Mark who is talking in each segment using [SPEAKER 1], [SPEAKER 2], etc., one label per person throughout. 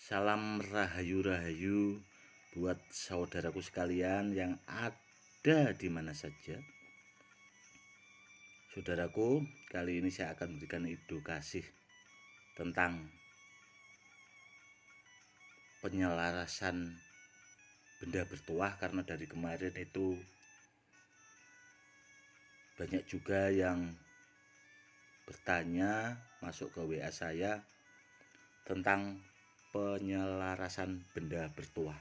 [SPEAKER 1] Salam rahayu-rahayu buat saudaraku sekalian yang ada di mana saja. Saudaraku, kali ini saya akan memberikan edukasi tentang penyelarasan benda bertuah, karena dari kemarin itu banyak juga yang bertanya masuk ke WA saya tentang penyelarasan benda bertuah,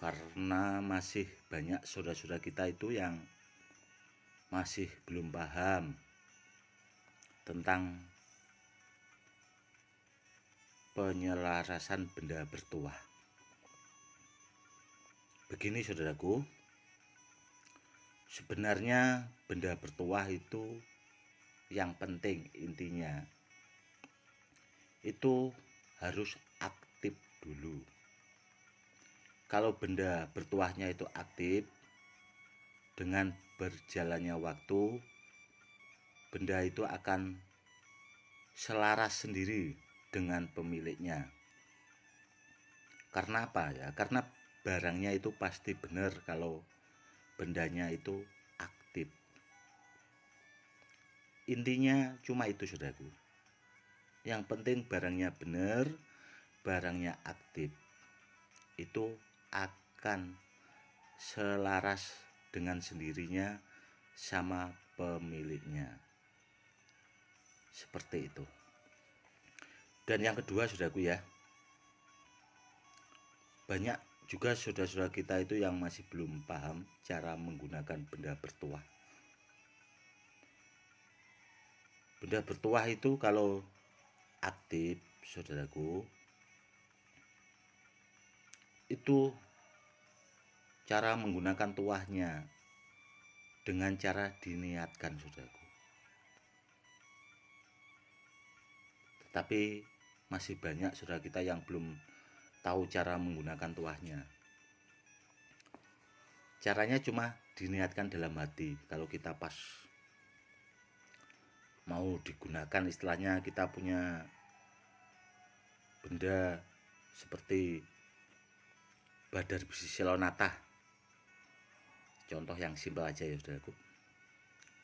[SPEAKER 1] karena masih banyak saudara-saudara kita itu yang masih belum paham tentang penyelarasan benda bertuah. Begini saudaraku, sebenarnya benda bertuah itu yang penting intinya itu harus aktif dulu. Kalau benda bertuahnya itu aktif, dengan berjalannya waktu benda itu akan selaras sendiri dengan pemiliknya. Karena apa ya? Karena barangnya itu pasti benar kalau bendanya itu aktif. Intinya cuma itu saudaraku. Yang penting barangnya benar, barangnya aktif. Itu akan selaras dengan sendirinya sama pemiliknya. Seperti itu. Dan yang kedua saudaraku ya, banyak juga saudara-saudara kita itu yang masih belum paham cara menggunakan benda bertuah. Benda bertuah itu kalau aktif saudaraku, itu cara menggunakan tuahnya dengan cara diniatkan saudaraku. Tetapi masih banyak saudara kita yang belum tahu cara menggunakan tuahnya. Caranya cuma diniatkan dalam hati. Kalau kita pas mau digunakan, istilahnya kita punya benda seperti badar besi selonata, contoh yang simpel aja ya saudaraku.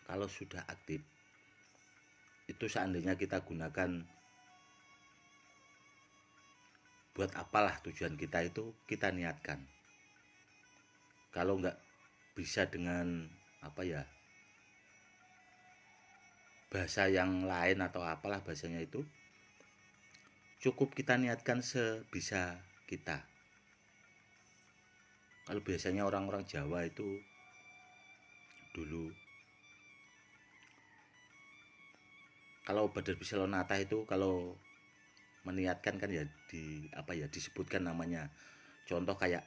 [SPEAKER 1] Kalau sudah aktif, itu seandainya kita gunakan buat apalah tujuan kita, itu kita niatkan. Kalau nggak bisa dengan apa ya, bahasa yang lain atau apalah bahasanya, itu cukup kita niatkan sebisa kita. Kalau biasanya orang-orang Jawa itu dulu, kalau badar besi selonata itu kalau meniatkan kan ya di apa ya, disebutkan namanya. Contoh kayak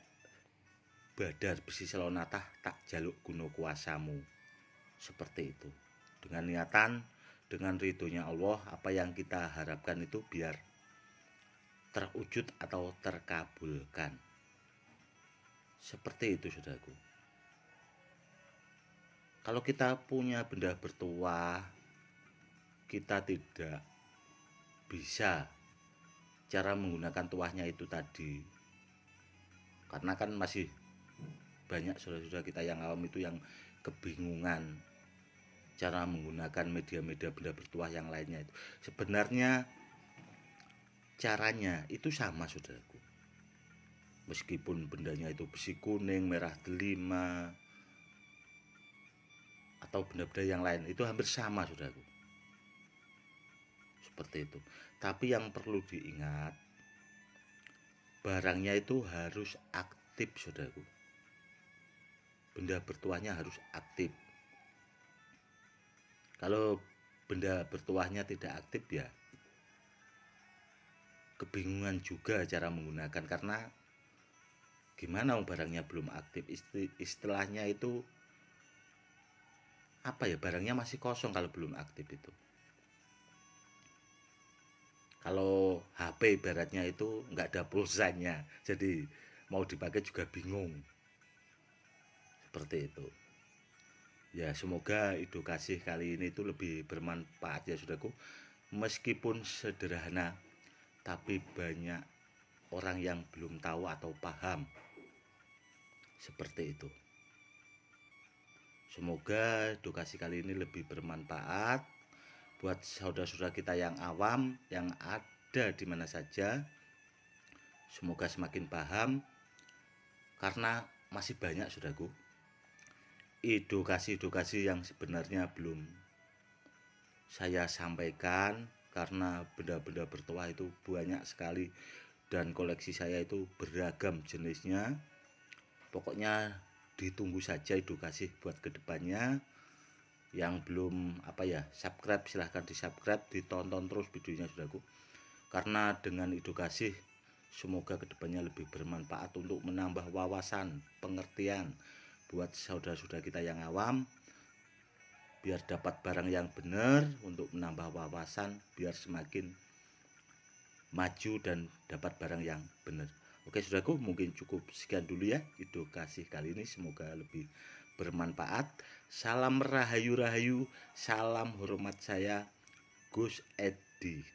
[SPEAKER 1] badar besi selonata tak jaluk guno kuasamu. Seperti itu. Dengan niatan, dengan ridhonya Allah, apa yang kita harapkan itu biar terwujud atau terkabulkan. Seperti itu saudaraku. Kalau kita punya benda bertuah, kita tidak bisa cara menggunakan tuahnya itu tadi, karena kan masih banyak saudara-saudara kita yang awam itu yang kebingungan cara menggunakan media-media benda bertuah yang lainnya. Itu sebenarnya caranya itu sama saudaraku, meskipun bendanya itu besi kuning, merah delima, atau benda-benda yang lain, itu hampir sama saudaraku. Seperti itu. Tapi yang perlu diingat, barangnya itu harus aktif saudaraku. Benda bertuahnya harus aktif. Kalau benda bertuahnya tidak aktif ya kebingungan juga cara menggunakan, karena gimana barangnya belum aktif. Istilahnya itu apa ya, barangnya masih kosong kalau belum aktif itu. Kalau HP ibaratnya itu nggak ada pulsanya, jadi mau dipakai juga bingung. Seperti itu. Ya semoga edukasi kali ini itu lebih bermanfaat ya saudaraku. Meskipun sederhana tapi banyak orang yang belum tahu atau paham. Seperti itu. Semoga edukasi kali ini lebih bermanfaat buat saudara-saudara kita yang awam, yang ada di mana saja. Semoga semakin paham, karena masih banyak, saudaraku, edukasi-edukasi yang sebenarnya belum saya sampaikan, karena benda-benda bertuah itu banyak sekali dan koleksi saya itu beragam jenisnya. Pokoknya ditunggu saja edukasi buat kedepannya. Yang belum subscribe, silahkan di subscribe, ditonton terus videonya, saudaraku, karena dengan edukasi semoga kedepannya lebih bermanfaat untuk menambah wawasan pengertian buat saudara-saudara kita yang awam, biar dapat barang yang benar, untuk menambah wawasan biar semakin maju dan dapat barang yang benar. Oke, saudaraku, mungkin cukup sekian dulu ya edukasi kali ini, semoga lebih bermanfaat. Salam rahayu-rahayu, salam hormat, saya Gus Edi.